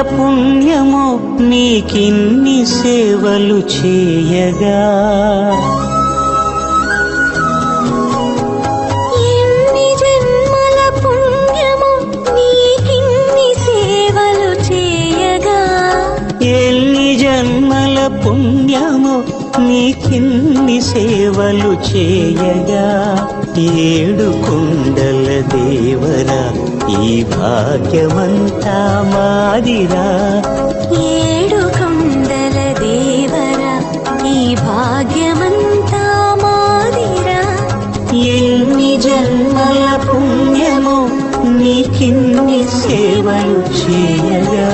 పుణ్యమో నీకిన్ని సేవలు చేయగా ఎన్ని జన్మల పుణ్యమో నీకిన్ని సేవలు చేయగా ఎన్ని జన్మల పుణ్యమో నీకిన్ని సేవలు చేయగా ఏడు కొండల దేవరా ఈ భాగ్యమంతా మాదిరా ఏడు కొండల దేవరా ఈ భాగ్యమంతా మాదిరా ఎన్ని జన్మల పుణ్యమో నీకిన్ని సేవలు చేయగా